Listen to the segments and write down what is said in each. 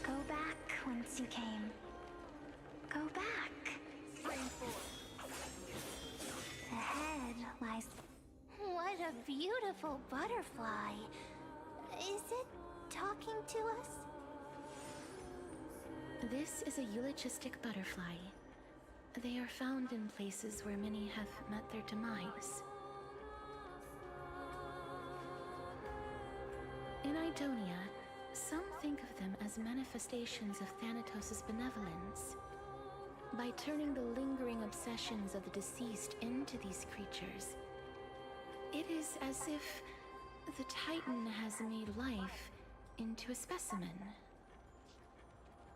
Go back whence you came. Go back. Ahead lies... What a beautiful butterfly. Is it talking to us? This is a eulogistic butterfly. They are found in places where many have met their demise. In Idonia, some think of them as manifestations of Thanatos' benevolence. By turning the lingering obsessions of the deceased into these creatures, it is as if the Titan has made life into a specimen.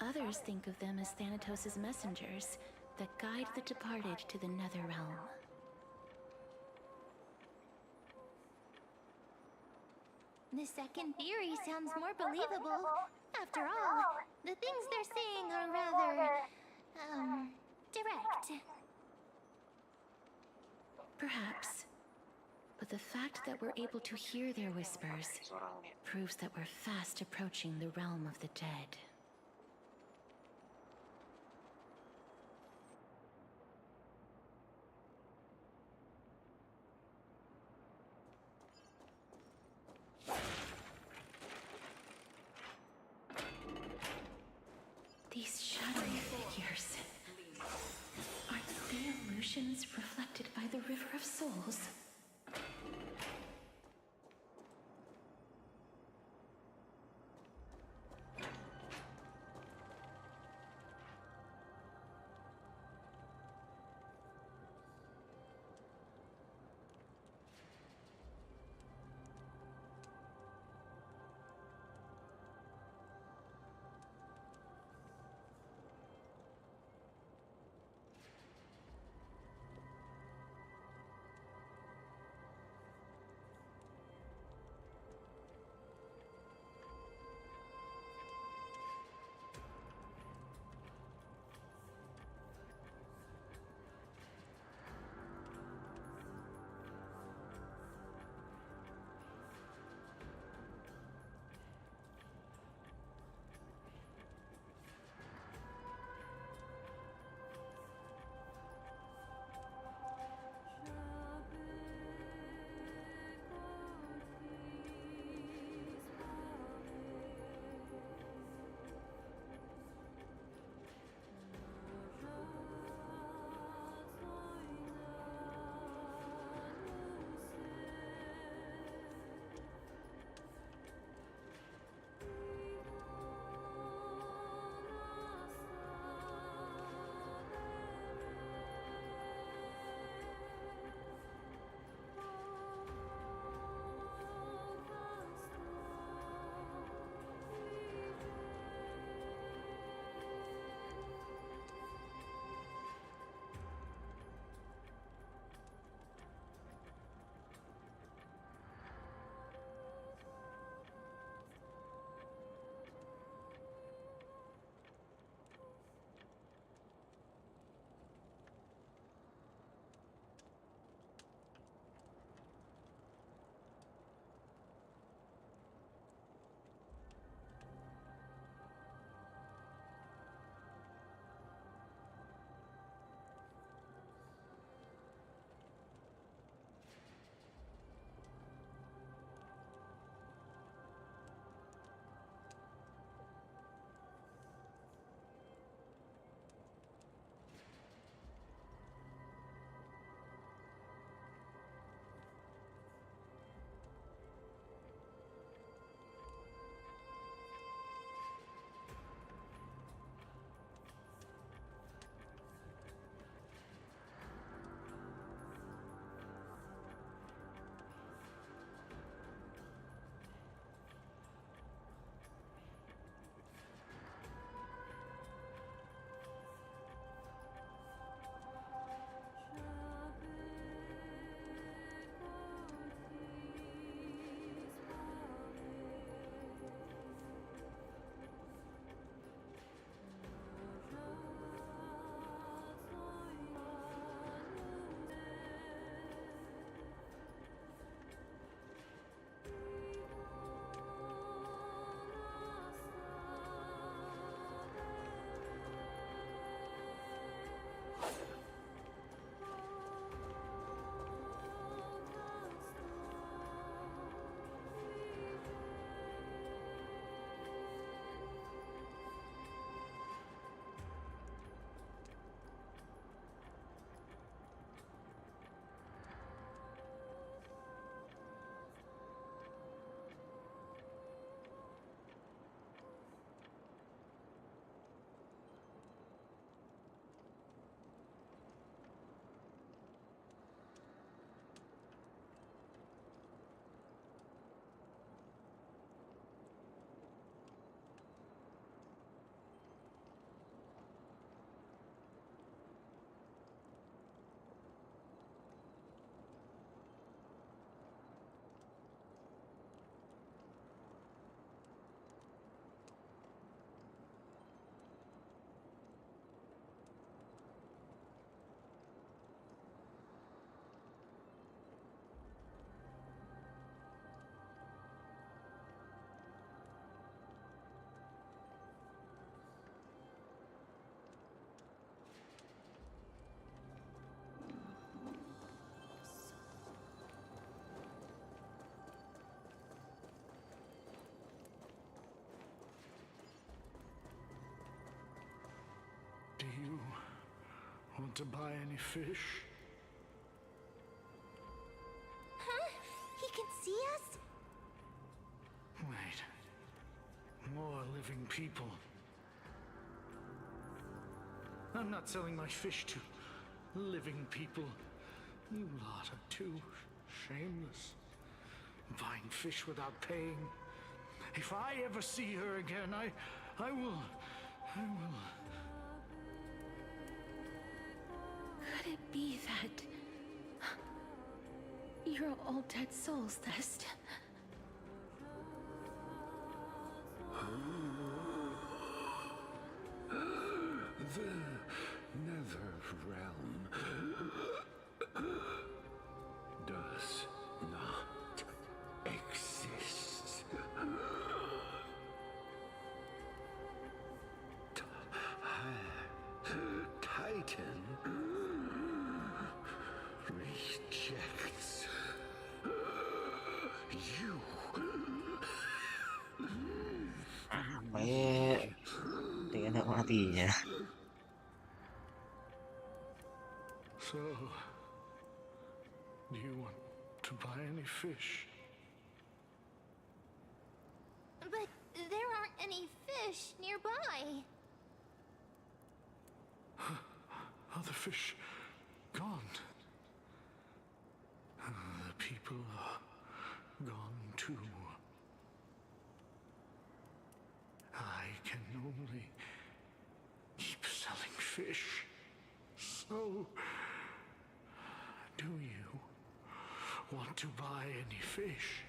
Others think of them as Thanatos' messengers that guide the departed to the nether realm. The second theory sounds more believable. After all, the things they're saying are rather... direct. Perhaps. But the fact that we're able to hear their whispers proves that we're fast approaching the realm of the dead. These shadowy figures, aren't they illusions reflected by the River of Souls? want to buy any fish? Huh? He can see us? Wait. More living people. I'm not selling my fish to living people. You lot are too shameless. Buying fish without paying. If I ever see her again, I will... Could it be that you're all dead souls, Thest? The Nether Realm does not exist. Titan rejects you. Tingnan ang mati niya. So, do you want to buy any fish? But there aren't any fish nearby. Other fish gone. The people are gone too. I can only keep selling fish. So, do you want to buy any fish?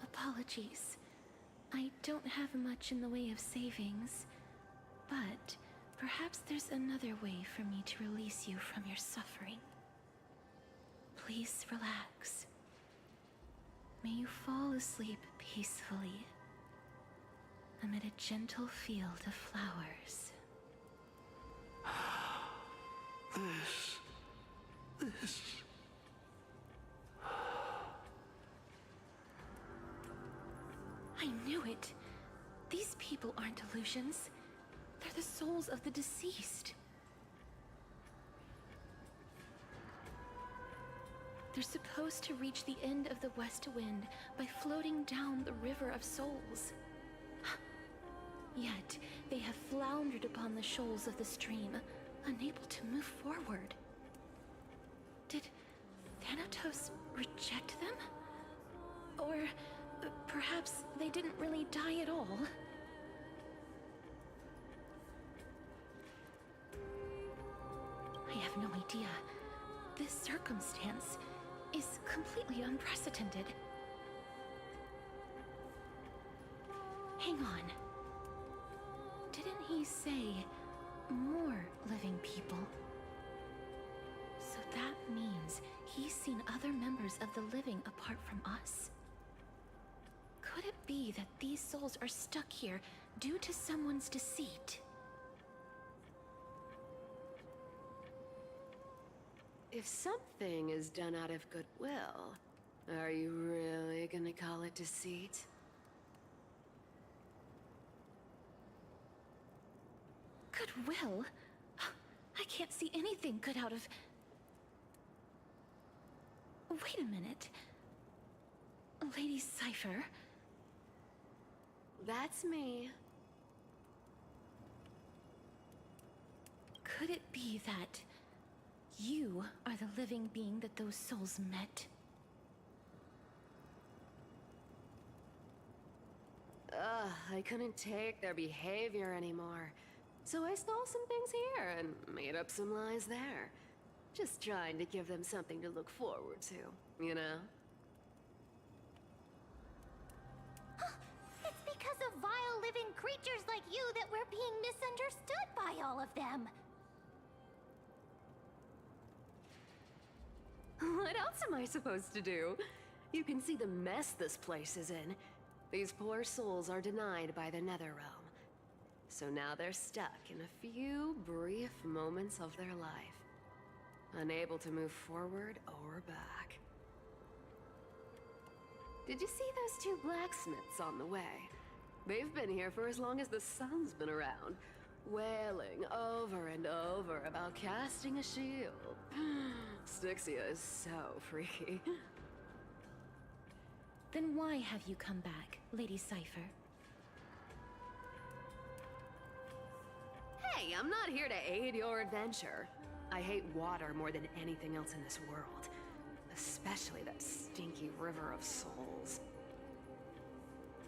Apologies. I don't have much in the way of savings, but perhaps there's another way for me to release you from your suffering. Please relax. May you fall asleep peacefully amid a gentle field of flowers. This. I knew it. These people aren't illusions. They're the souls of the deceased. They're supposed to reach the end of the West Wind by floating down the River of Souls. Yet, they have floundered upon the shoals of the stream, unable to move forward. Did Thanatos reject them? Or perhaps they didn't really die at all? I have no idea. This circumstance is completely unprecedented. Hang on. Didn't he say more living people? So that means he's seen other members of the living apart from us. Could it be that these souls are stuck here due to someone's deceit? If something is done out of goodwill, are you really gonna call it deceit? Goodwill? I can't see anything good out of... Wait a minute. Lady Cypher? That's me. Could it be that you are the living being that those souls met? Ugh, I couldn't take their behavior anymore. So I stole some things here and made up some lies there. Just trying to give them something to look forward to, you know? It's because of vile living creatures like you that we're being misunderstood by all of them. What else am I supposed to do? You can see the mess this place is in. These poor souls are denied by the Netherrealm. So now they're stuck in a few brief moments of their life. Unable to move forward or back. Did you see those two blacksmiths on the way? They've been here for as long as the sun's been around, wailing over and over about casting a shield. Styxia is so freaky. Then why have you come back, Lady Cypher? Hey, I'm not here to aid your adventure. I hate water more than anything else in this world. Especially that stinky river of souls.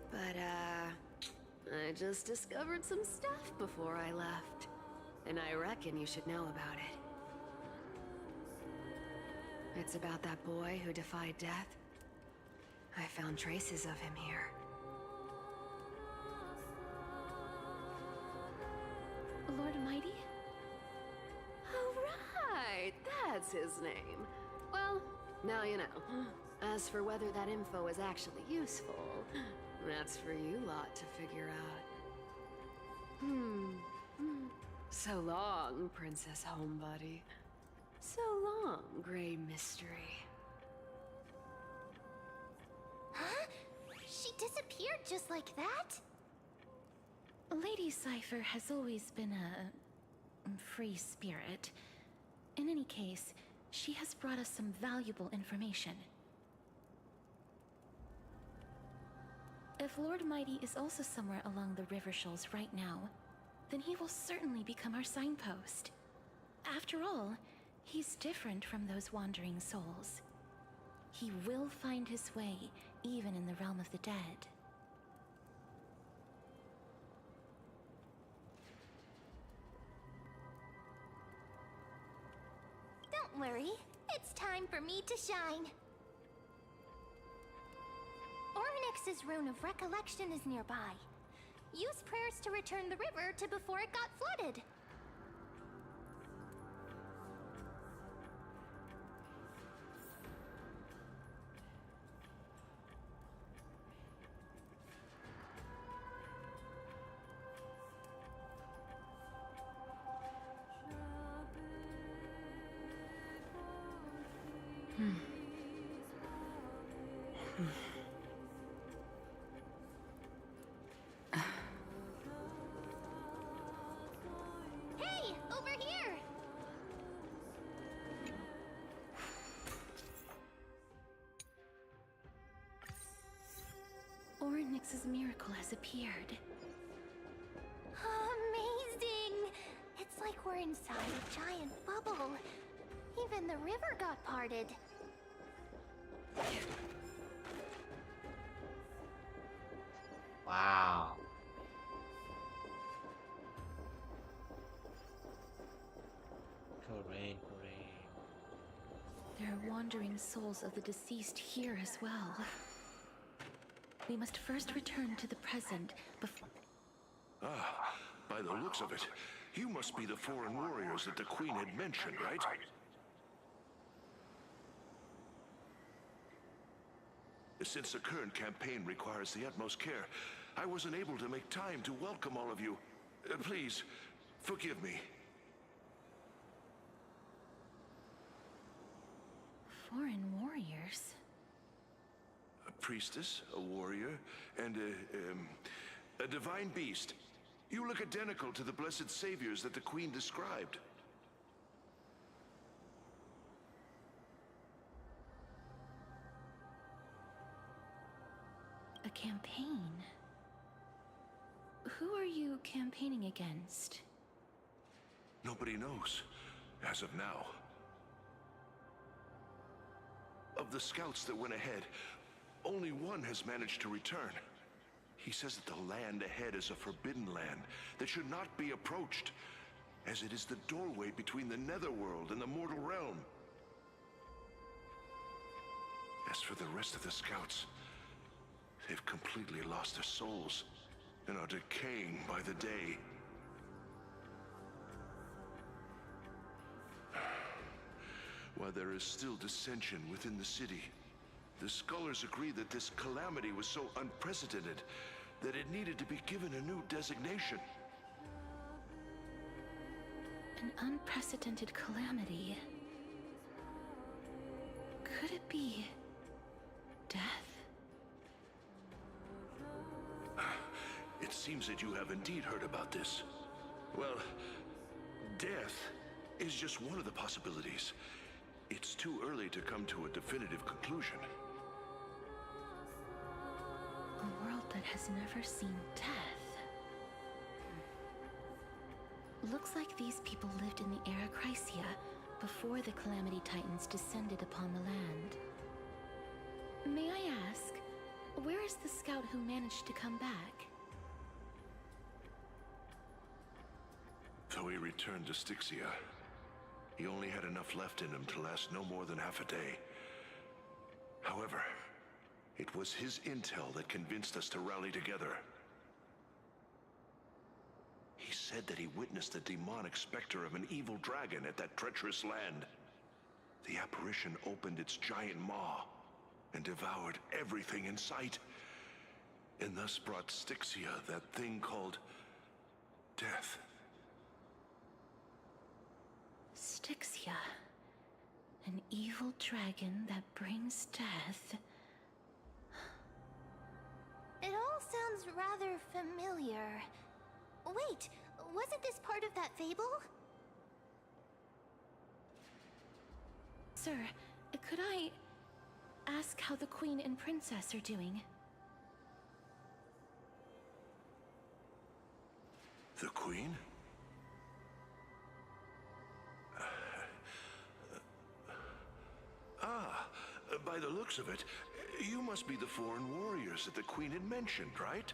But, I just discovered some stuff before I left. And I reckon you should know about it. It's about that boy who defied death. I found traces of him here. Lord Mighty? Oh, right! That's his name. Well, now you know. As for whether that info is actually useful, that's for you lot to figure out. So long, Princess Homebody. So long, Grey Mystery. Huh? She disappeared just like that? Lady Cypher has always been a free spirit. In any case, she has brought us some valuable information. If Lord Mighty is also somewhere along the river shoals right now, then he will certainly become our signpost. After all, he's different from those wandering souls. He will find his way, even in the realm of the dead. Don't worry, it's time for me to shine. Ornyx's rune of recollection is nearby. Use prayers to return the river to before it got flooded. Hey, over here! Ornyx's miracle has appeared. Amazing! It's like we're inside a giant bubble. Even the river got parted. Wow. Hooray, hooray. There are wandering souls of the deceased here as well. We must first return to the present before... Ah, by the looks of it, you must be the foreign warriors that the Queen had mentioned, right? Since the current campaign requires the utmost care, I wasn't able to make time to welcome all of you. Please, forgive me. Foreign warriors? A priestess, a warrior, and a divine beast. You look identical to the blessed saviors that the Queen described. A campaign? Who are you campaigning against? Nobody knows, as of now. Of the scouts that went ahead, only one has managed to return. He says that the land ahead is a forbidden land that should not be approached, as it is the doorway between the netherworld and the mortal realm. As for the rest of the scouts, they've completely lost their souls and are decaying by the day. While there is still dissension within the city, the scholars agree that this calamity was so unprecedented that it needed to be given a new designation. An unprecedented calamity. Could it be... death? seems that you have indeed heard about this. Well, death is just one of the possibilities. It's too early to come to a definitive conclusion. A world that has never seen death. Looks like these people lived in the era Chrysia before the Calamity Titans descended upon the land. May I ask, where is the scout who managed to come back? So he returned to Styxia. He only had enough left in him to last no more than half a day. However, it was his intel that convinced us to rally together. He said that he witnessed the demonic specter of an evil dragon at that treacherous land. The apparition opened its giant maw and devoured everything in sight, and thus brought Styxia that thing called death. Styxia. An evil dragon that brings death. It all sounds rather familiar. Wait, wasn't this part of that fable? Sir, could I ask how the Queen and Princess are doing? The Queen? By the looks of it, you must be the foreign warriors that the Queen had mentioned, right?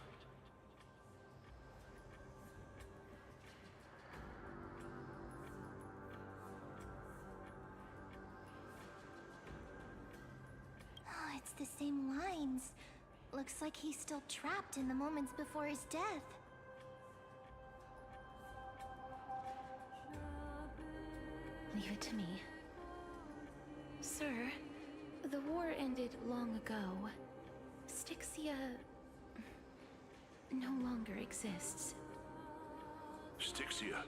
Oh, it's the same lines. Looks like he's still trapped in the moments before his death. Leave it to me. Sir, the war ended long ago. Styxia no longer exists. Styxia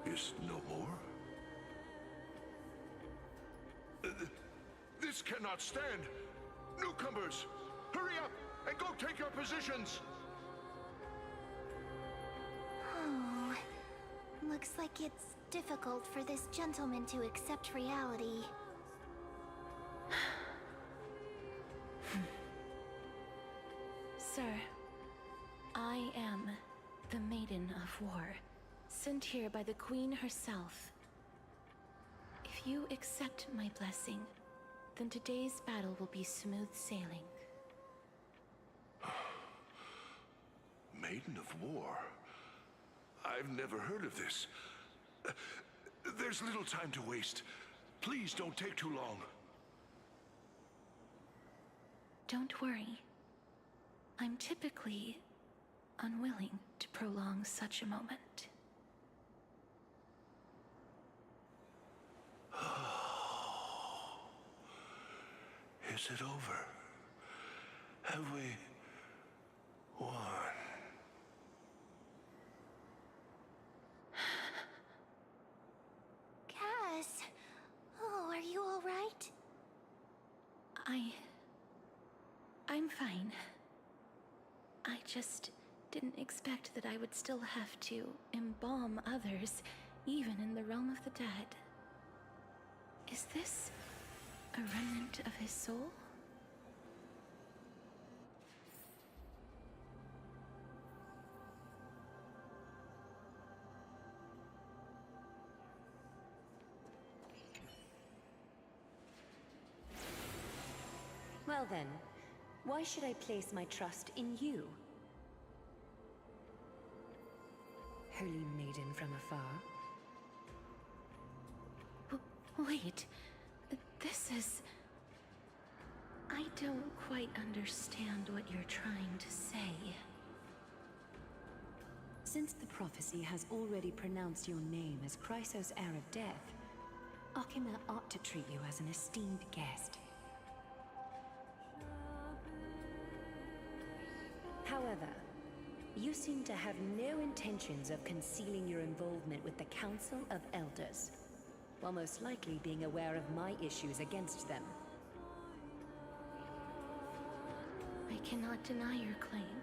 is no more? This cannot stand! Newcomers, hurry up and go take your positions! Oh, looks like it's difficult for this gentleman to accept reality. Sir, I am the Maiden of War, sent here by the Queen herself. If you accept my blessing, then today's battle will be smooth sailing. Maiden of War? I've never heard of this. There's little time to waste. Please don't take too long. Don't worry. I'm typically unwilling to prolong such a moment. Is it over? Have we won? Cass, oh, are you all right? I'm fine. I just didn't expect that I would still have to embalm others, even in the realm of the dead. Is this a remnant of his soul? Well then, why should I place my trust in you? Holy maiden from afar. Wait, this is... I don't quite understand what you're trying to say. Since the prophecy has already pronounced your name as Chrysos, heir of death, Akima ought to treat you as an esteemed guest. However, you seem to have no intentions of concealing your involvement with the Council of Elders, while most likely being aware of my issues against them. I cannot deny your claim.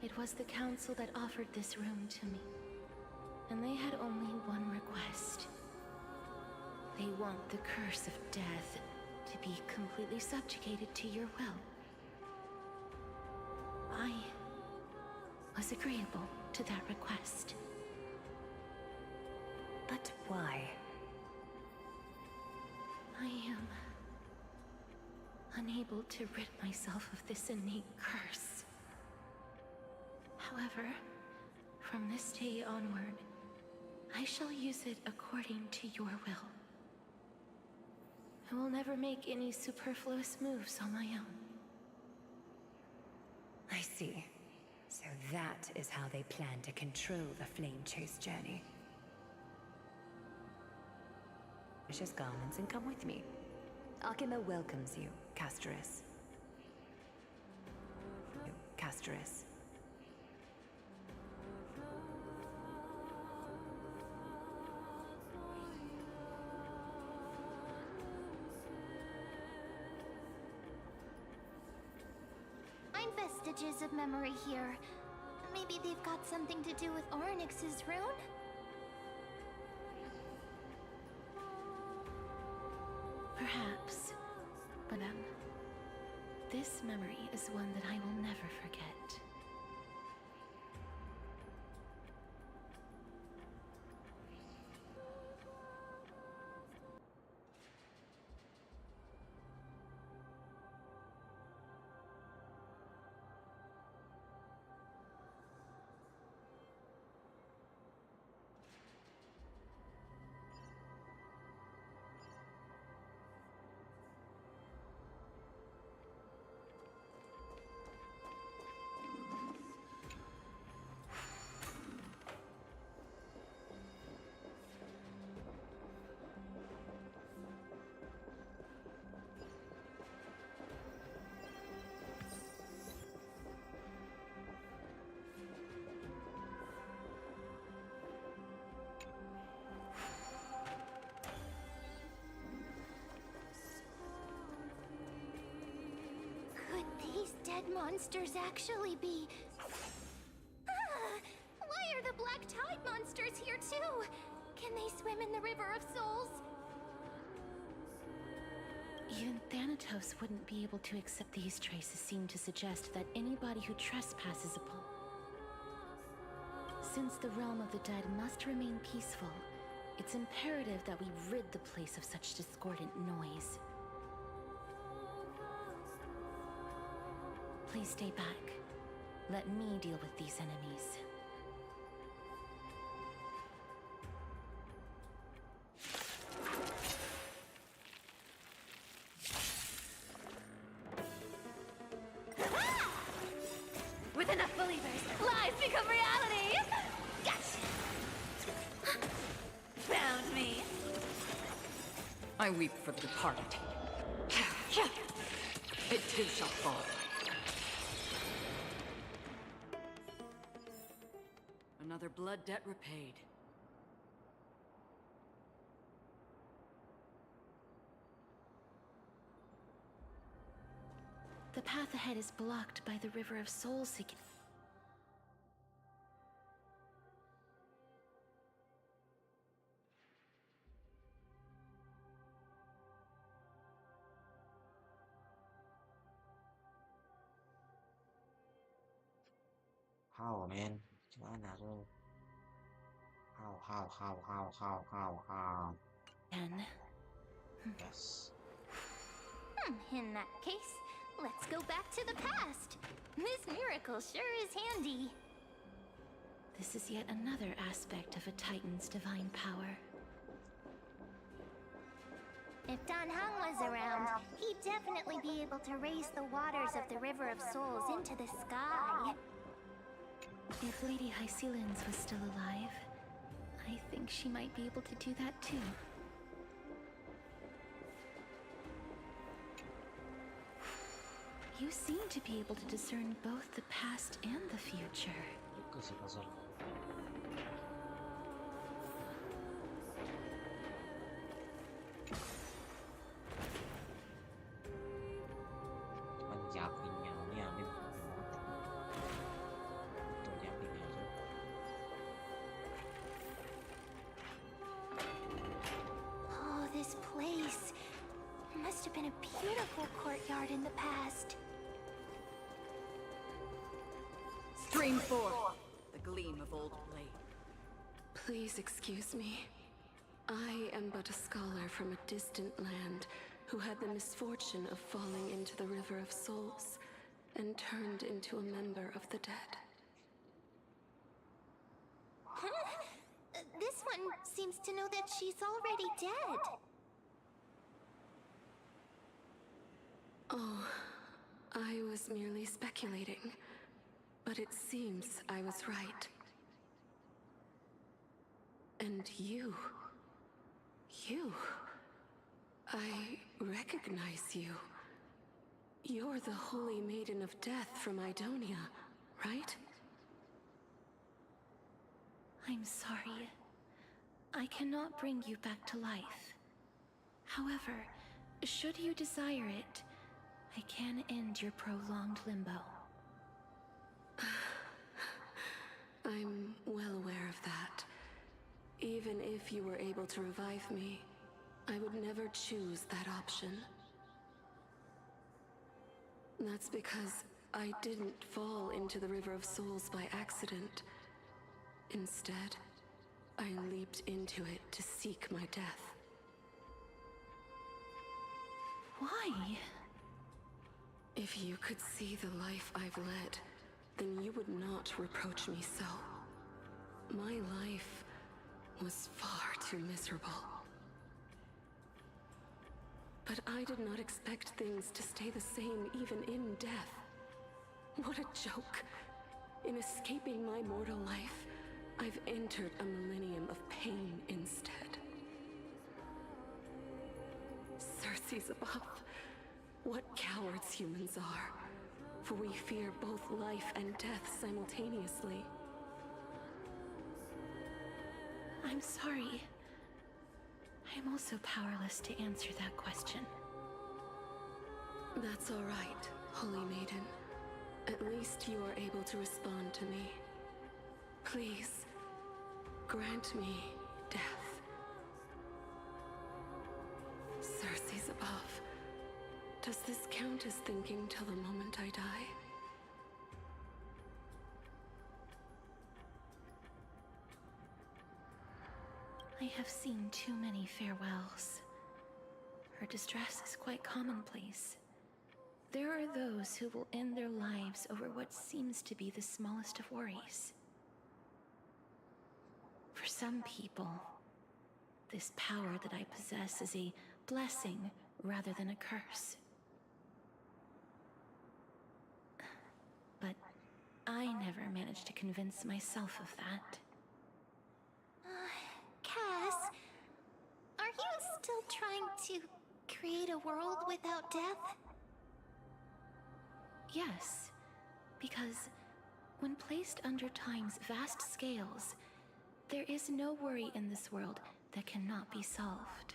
It was the council that offered this room to me. And they had only one request. They want the curse of death to be completely subjugated to your will. I was agreeable to that request. But why? I am unable to rid myself of this innate curse. However, from this day onward, I shall use it according to your will. I will never make any superfluous moves on my own. I see. So that is how they plan to control the Flame Chase journey. Precious garments and come with me. Arkema welcomes you, Castoris. Castoris. Find vestiges of memory here. Maybe they've got something to do with Ornyx's rune? Perhaps. But this memory is one that I will never forget. These dead monsters actually be... Why are the Black Tide monsters here too? Can they swim in the River of Souls? Even Thanatos wouldn't be able to accept these traces seem to suggest that anybody who trespasses upon... Since the realm of the dead must remain peaceful, it's imperative that we rid the place of such discordant noise. Please stay back. Let me deal with these enemies. With enough believers, lies become reality! Gotcha! Found me! I weep for the departed. It too shall fall. Another blood debt repaid. The path ahead is blocked by the River of Souls again. How, man? Gimana tuh? How? And Yes. In that case, let's go back to the past. This miracle sure is handy. this is yet another aspect of a Titan's divine power. If Dan Heng was around, he'd definitely be able to raise the waters of the River of Souls into the sky. If Lady Hycelens was still alive, I think she might be able to do that too. You seem to be able to discern both the past and the future. Itu sih puzzle. Cuman Japinnya ini ambil. a beautiful courtyard in the past. Stream forth the gleam of old blade. Please excuse me. I am but a scholar from a distant land who had the misfortune of falling into the River of Souls and turned into a member of the dead. This one seems to know that she's already dead. Oh, I was merely speculating, but it seems I was right. And you, I recognize you. You're the Holy Maiden of Death from Idonia, right? I'm sorry. I cannot bring you back to life. However, should you desire it, I can end your prolonged limbo. I'm well aware of that. Even if you were able to revive me, I would never choose that option. That's because I didn't fall into the River of Souls by accident. Instead, I leaped into it to seek my death. Why? If you could see the life I've led, then you would not reproach me so. My life was far too miserable. But I did not expect things to stay the same even in death. What a joke. In escaping my mortal life, I've entered a millennium of pain instead. Circe's above. What cowards humans are. For we fear both life and death simultaneously. I'm sorry. I'm also powerless to answer that question. That's all right, Holy Maiden. At least you are able to respond to me. Please, grant me death. Circe's above. Does this count as thinking till the moment I die? I have seen too many farewells. Her distress is quite commonplace. There are those who will end their lives over what seems to be the smallest of worries. For some people, this power that I possess is a blessing rather than a curse. But I never managed to convince myself of that. Cass, are you still trying to create a world without death? Yes, because when placed under time's vast scales, there is no worry in this world that cannot be solved.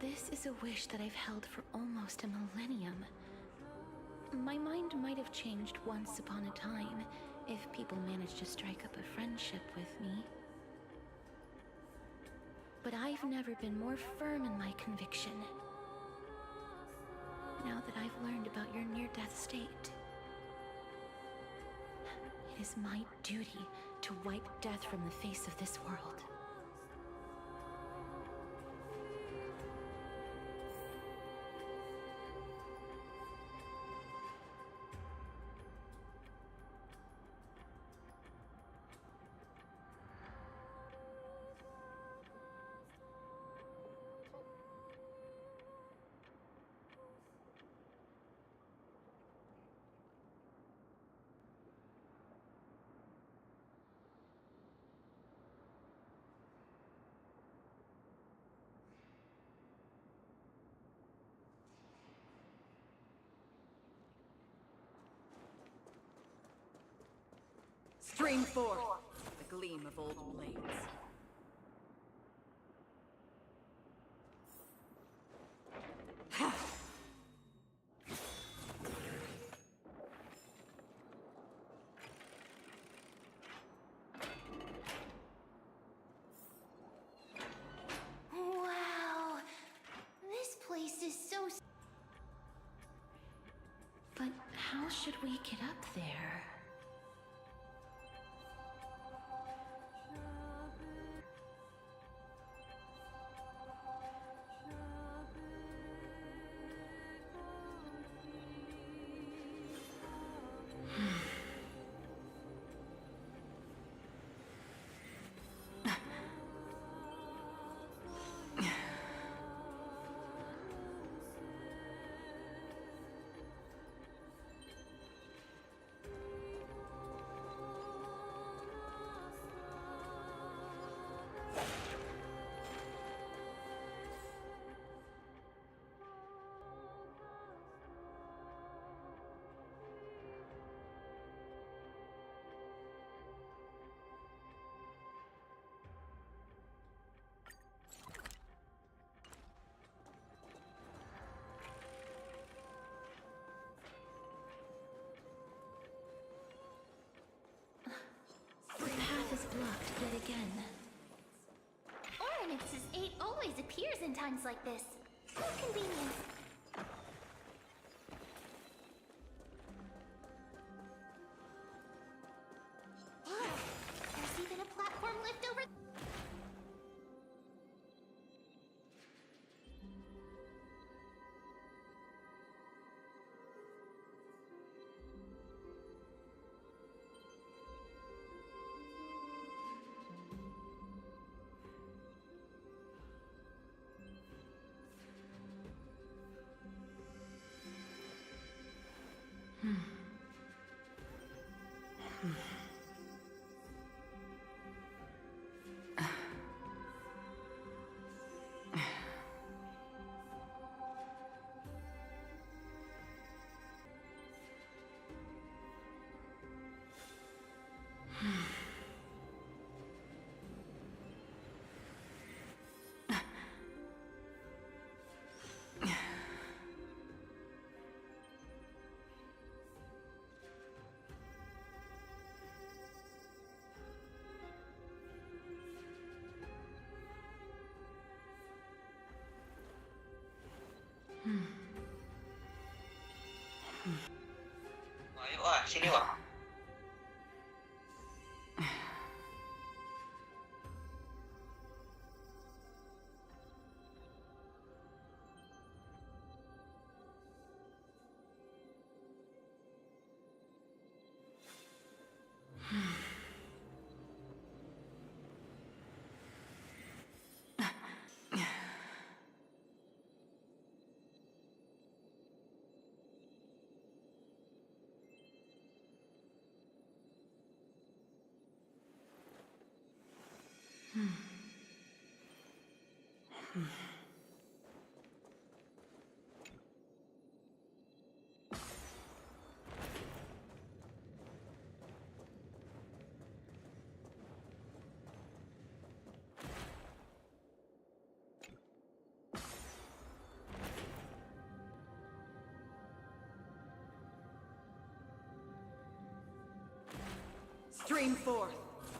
This is a wish that I've held for almost a millennium. My mind might have changed once upon a time if people managed to strike up a friendship with me. But I've never been more firm in my conviction. Now that I've learned about your near-death state, it is my duty to wipe death from the face of this world. Stream forth the gleam of old blades. Wow. This place is so... But how should we get up there? The path is blocked yet again. Ornix's 8 always appears in times like this. So convenient. Look, there's even a platform lift over... Ayo, wah, sini wah. Stream forth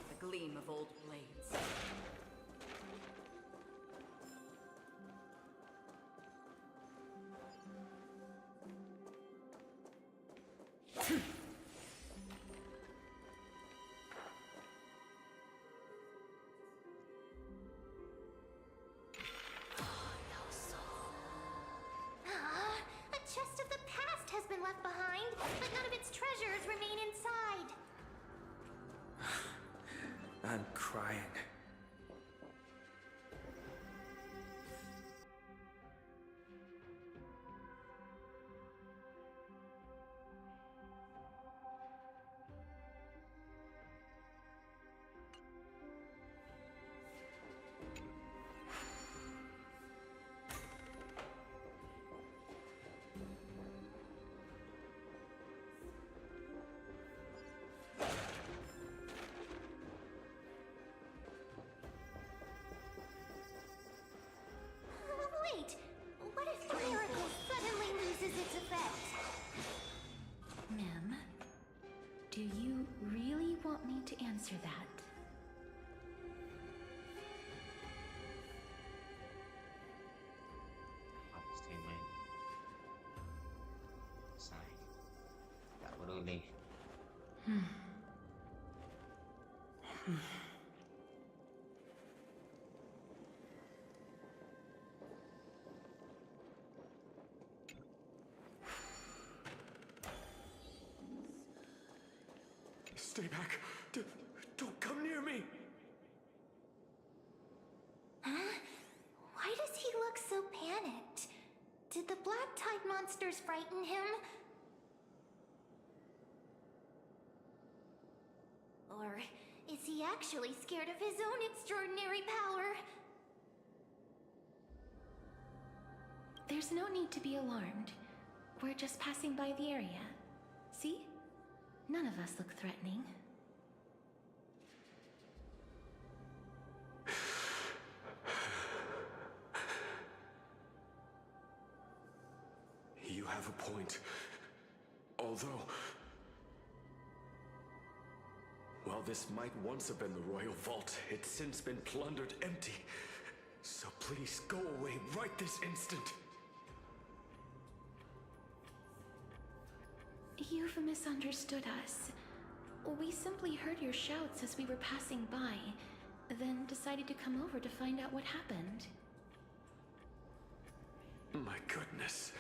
the gleam of old blades. A chest of the past has been left behind, but none of its treasures remain inside. I'm crying. answer that. Hapus terima ini. Selesai. Tak peduli. Stay back. Don't come near me. Huh? Why does he look so panicked? Did the black tide monsters frighten him? Or is he actually scared of his own extraordinary power? There's no need to be alarmed. We're just passing by the area. See? None of us look threatening. You have a point. Although, while this might once have been the royal vault, it's since been plundered empty. So please go away right this instant. You've misunderstood us. We simply heard your shouts as we were passing by, then decided to come over to find out what happened. My goodness.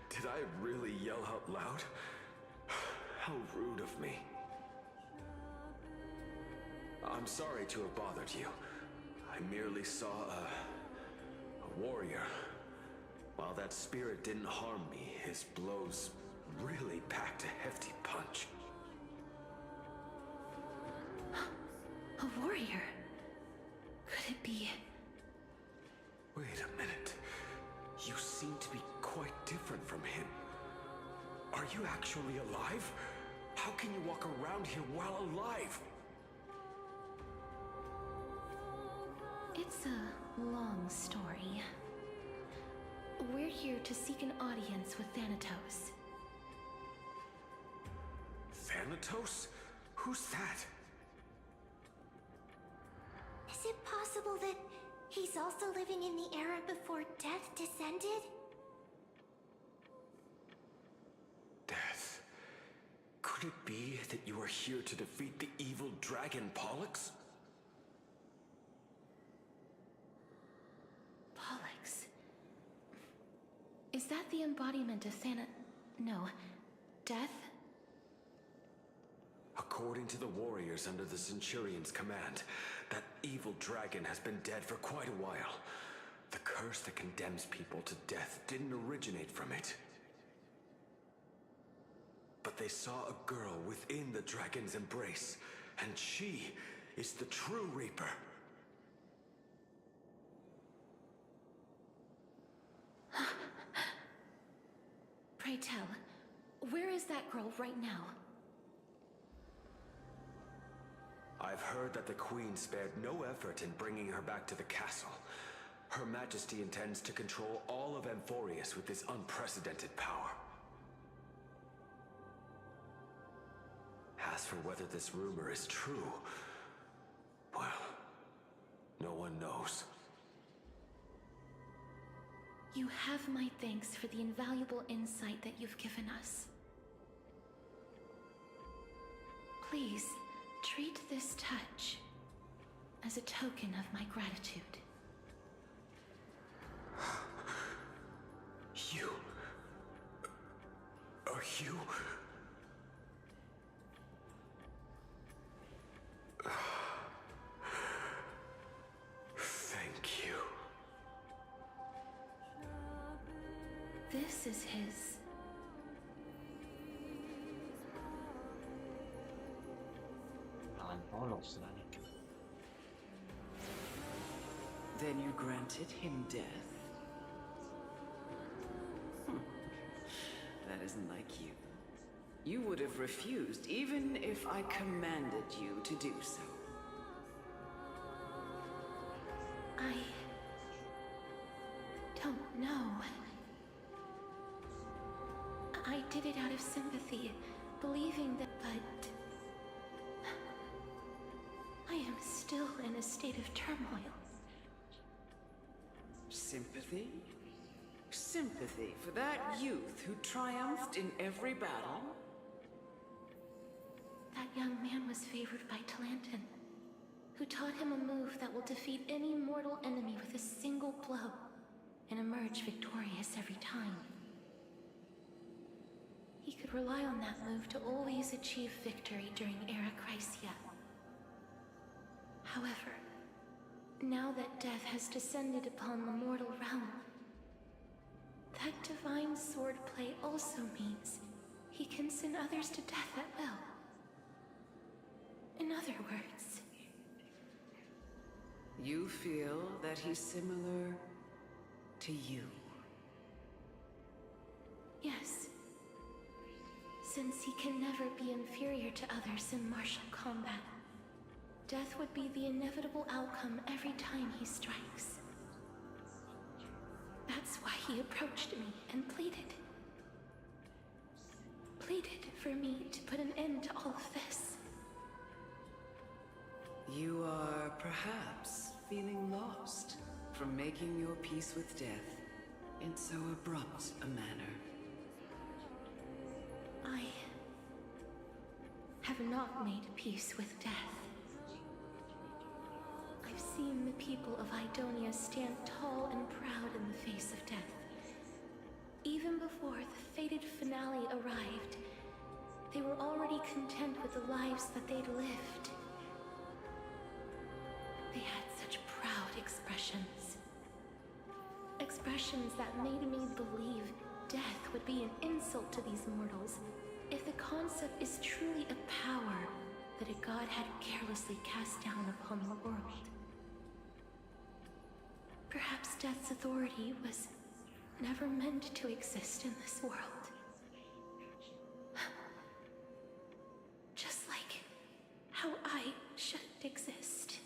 Did I really yell out loud? How rude of me. I'm sorry to have bothered you. I merely saw a warrior. While that spirit didn't harm me, his blows really packed a hefty punch. A warrior? Could it be? Wait a minute. You seem to be quite different from him. Are you actually alive? How can you walk around here while alive? It's a long story. We're here to seek an audience with Thanatos. Thanatos? Who's that? Is it possible that he's also living in the era before death descended? Death? Could it be that you are here to defeat the evil dragon Pollux? Pollux? Is that the embodiment of No. Death? According to the warriors under the Centurion's command, that evil dragon has been dead for quite a while. The curse that condemns people to death didn't originate from it. But they saw a girl within the dragon's embrace, and she is the true Reaper. Pray tell, where is that girl right now? I've heard that the Queen spared no effort in bringing her back to the castle. Her Majesty intends to control all of Amphoreus with this unprecedented power. As for whether this rumor is true, well, no one knows. You have my thanks for the invaluable insight that you've given us. Please, treat this touch as a token of my gratitude. You... Are you... Thank you. This is his. Tangan polos lah ni. Then you granted him death? That isn't like you. You would have refused even if I commanded you to do so. I don't know. I did it out of sympathy, believing that, but state of turmoil. Sympathy? Sympathy for that youth who triumphed in every battle? That young man was favored by Talantin, who taught him a move that will defeat any mortal enemy with a single blow and emerge victorious every time. He could rely on that move to always achieve victory during Era Chrysia. However, now that death has descended upon the mortal realm, that divine swordplay also means he can send others to death at will. In other words, You feel that he's similar to you? yes. Since he can never be inferior to others in martial combat, death would be the inevitable outcome every time he strikes. That's why he approached me and pleaded. Pleaded for me to put an end to all of this. You are perhaps feeling lost from making your peace with death in so abrupt a manner. I have not made peace with death. I've seen the people of Idonia stand tall and proud in the face of death. Even before the fated finale arrived, they were already content with the lives that they'd lived. They had such proud expressions. Expressions that made me believe death would be an insult to these mortals if the concept is truly a power that a god had carelessly cast down upon the world. Perhaps death's authority was never meant to exist in this world. Just like how I shouldn't exist.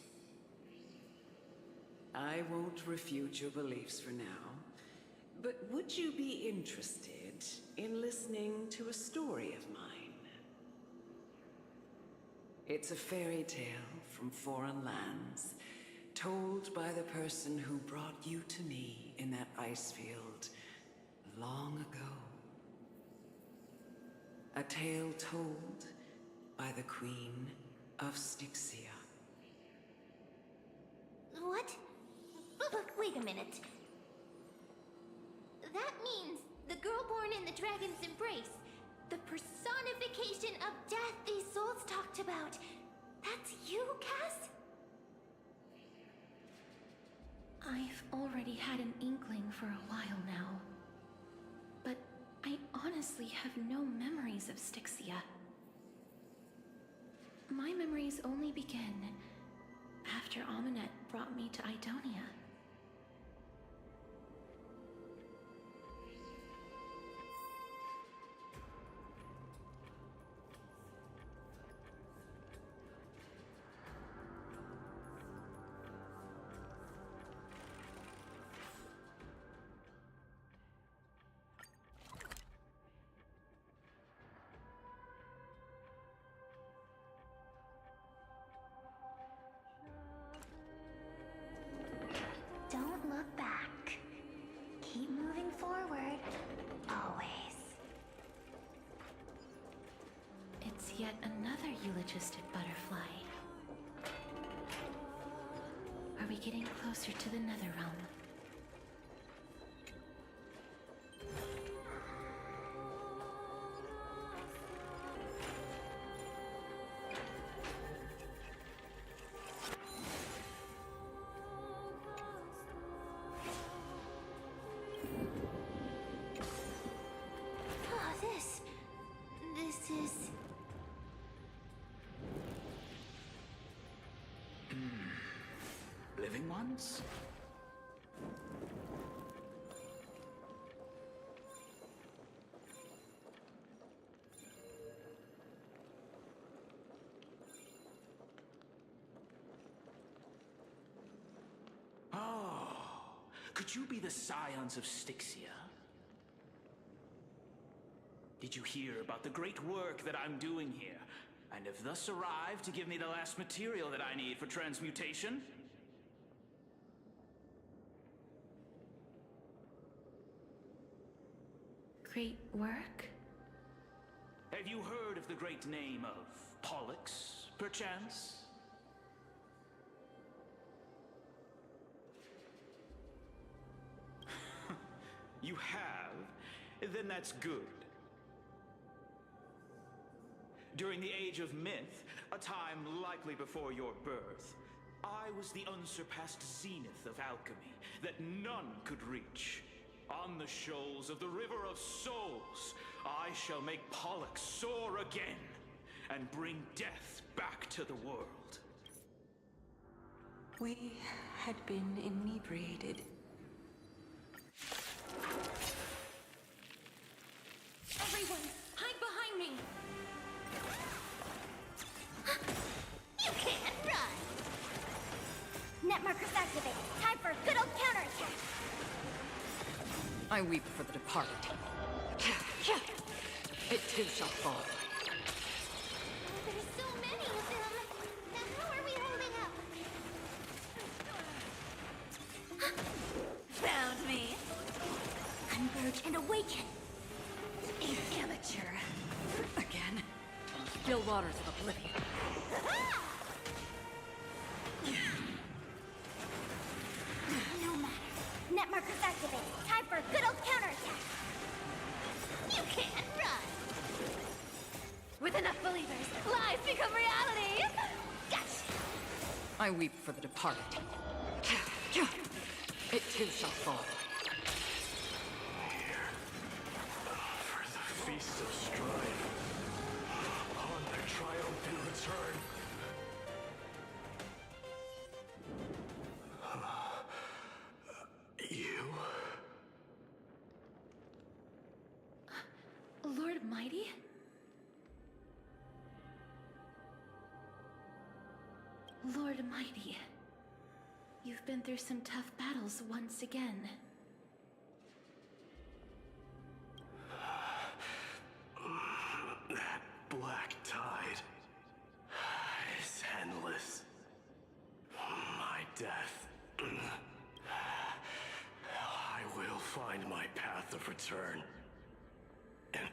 I won't refute your beliefs for now, but would you be interested in listening to a story of mine? It's a fairy tale from foreign lands, told by the person who brought you to me in that ice field long ago. A tale told by the Queen of Styxia. What? Wait a minute. That means the girl born in the dragon's embrace, the personification of death these souls talked about. That's you, Cass? I've already had an inkling for a while now. But I honestly have no memories of Styxia. My memories only begin after Aminet brought me to Idonia. Don't look back. Keep moving forward. Always. It's yet another eulogistic butterfly. Are we getting closer to the Netherrealm? Oh, this is... Living ones? Oh, could you be the scions of Styxia? Did you hear about the great work that I'm doing here? and have thus arrived to give me the last material that I need for transmutation. Great work? Have you heard of the great name of Pollux, perchance? You have? Then that's good. During the Age of Myth, a time likely before your birth, I was the unsurpassed zenith of alchemy that none could reach. On the shoals of the River of Souls, I shall make Pollux soar again and bring death back to the world. We had been inebriated. Everyone, hide behind me! You can't run! Net markers activated. Time for a good old counterattack! I weep for the departed. It too shall fall. There's so many of them! Now how are we holding up? Found me! Converge and awaken! You amateur. Again. Still waters of oblivion. No matter. Net markers activated. Time for a good old counterattack! You can't run! With enough believers, lies become reality! Gotcha! I weep for the departed. It too shall fall. For the feast of strife, on their triumphant return. You? Lord Mighty? Lord Mighty, you've been through some tough battles once again. That black tide is endless. My death. I will find my path of return.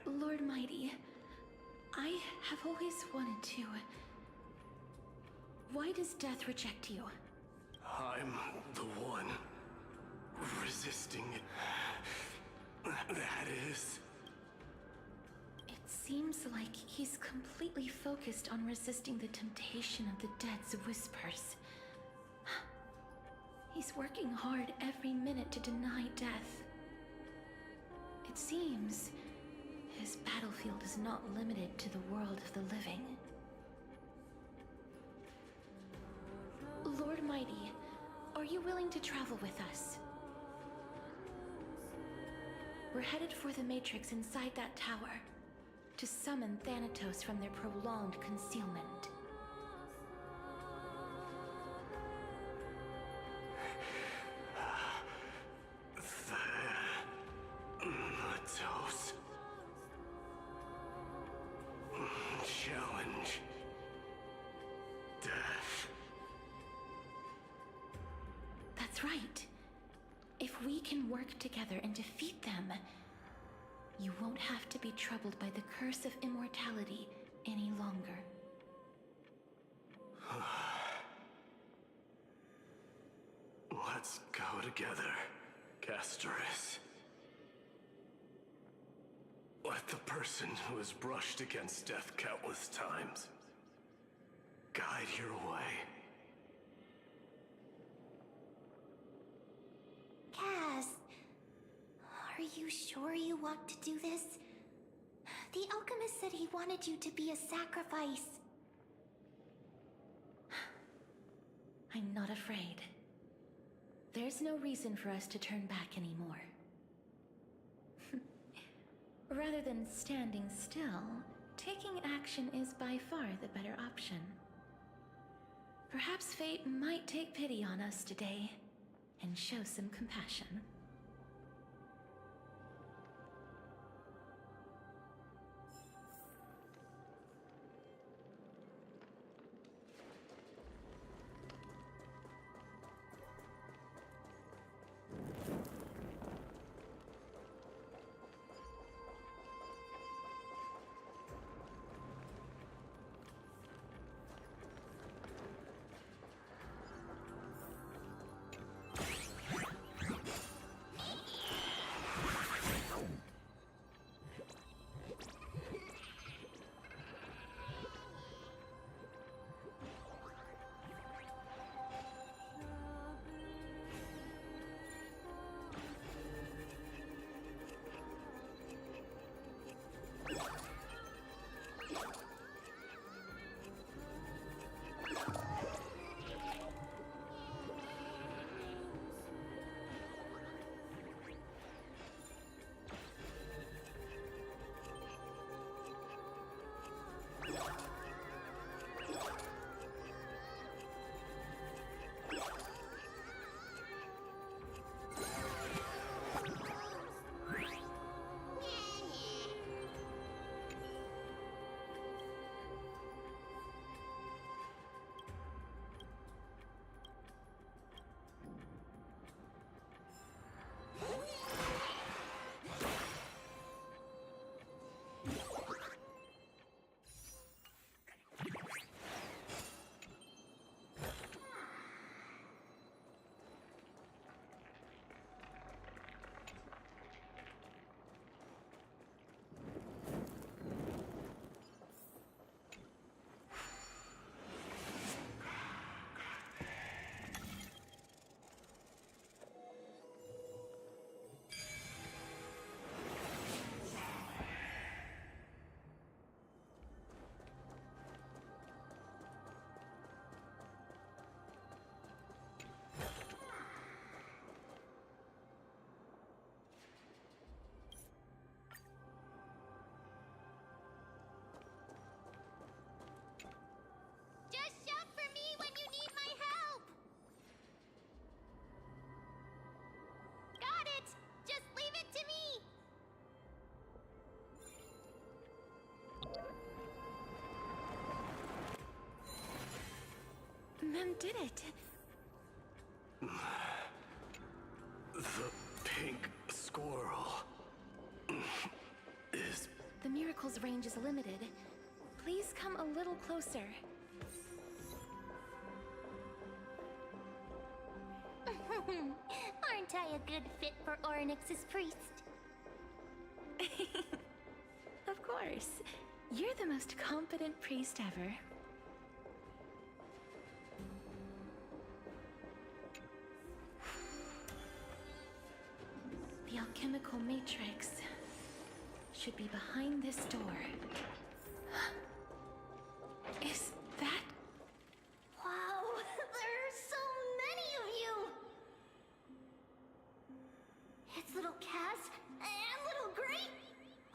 Lord Mighty, I have always wanted to. Why does death reject you? I'm the one resisting it. That is. It seems like he's completely focused on resisting the temptation of the dead's whispers. He's working hard every minute to deny death. It seems his battlefield is not limited to the world of the living. Lord Mighty, are you willing to travel with us? We're headed for the Matrix inside that tower, to summon Thanatos from their prolonged concealment. Thanatos. Challenge. Death. That's right. If we can work together and defeat them, you won't have to be troubled by the curse of immortality any longer. Let's go together, Castorus. Let the person who has brushed against death countless times guide your way. Cass, are you sure you want to do this? The alchemist said he wanted you to be a sacrifice. I'm not afraid. There's no reason for us to turn back anymore. Rather than standing still, taking action is by far the better option. Perhaps fate might take pity on us today and show some compassion. undid it. The pink squirrel is... The miracle's range is limited. Please come a little closer. Aren't I a good fit for Ornyx's priest? Of course. You're the most competent priest ever. The alchemical matrix should be behind this door. Is that... Wow, there are so many of you! It's little Cass and little Grape.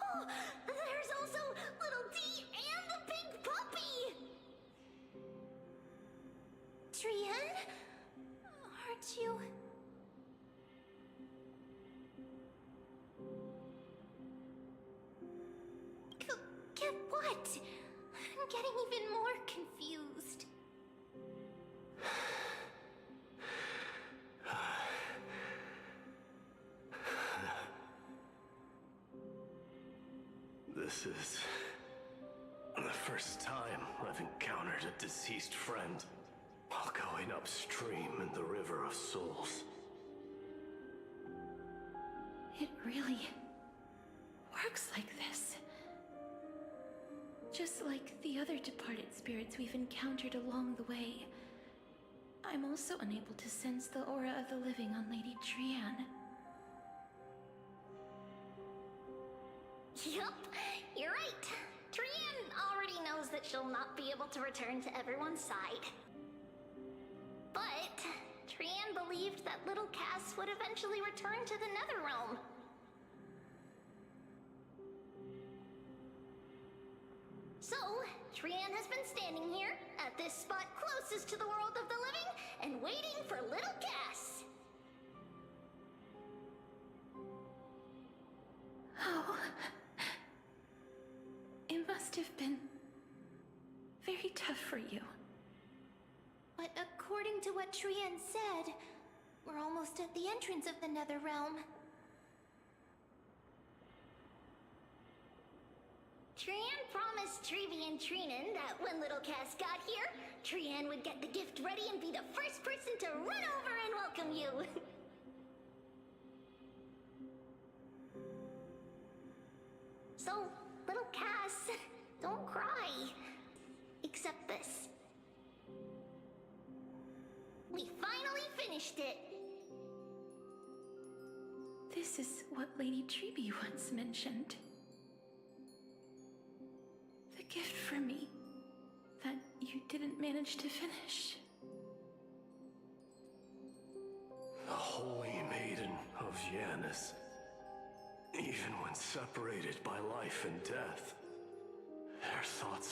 Oh, there's also little D and the pink puppy! Trian? Aren't you... Get what? I'm getting even more confused. This is the first time I've encountered a deceased friend while going upstream in the River of Souls. It really works like this. Just like the other departed spirits we've encountered along the way, I'm also unable to sense the aura of the living on Lady Trian. Yup, you're right. Trian already knows that she'll not be able to return to everyone's side. But Trian believed that little Cass would eventually return to the Netherrealm. So, Trian has been standing here, at this spot closest to the world of the living, and waiting for little Cass. Oh. It must have been very tough for you. But according to what Trian said, we're almost at the entrance of the Netherrealm. Trian promised Trevi and Trinan that when little Cass got here, Trian would get the gift ready and be the first person to run over and welcome you. So, little Cass, don't cry. Except this. We finally finished it. This is what Lady Treeby once mentioned. The gift for me that you didn't manage to finish. The Holy Maiden of Janus. Even when separated by life and death, their thoughts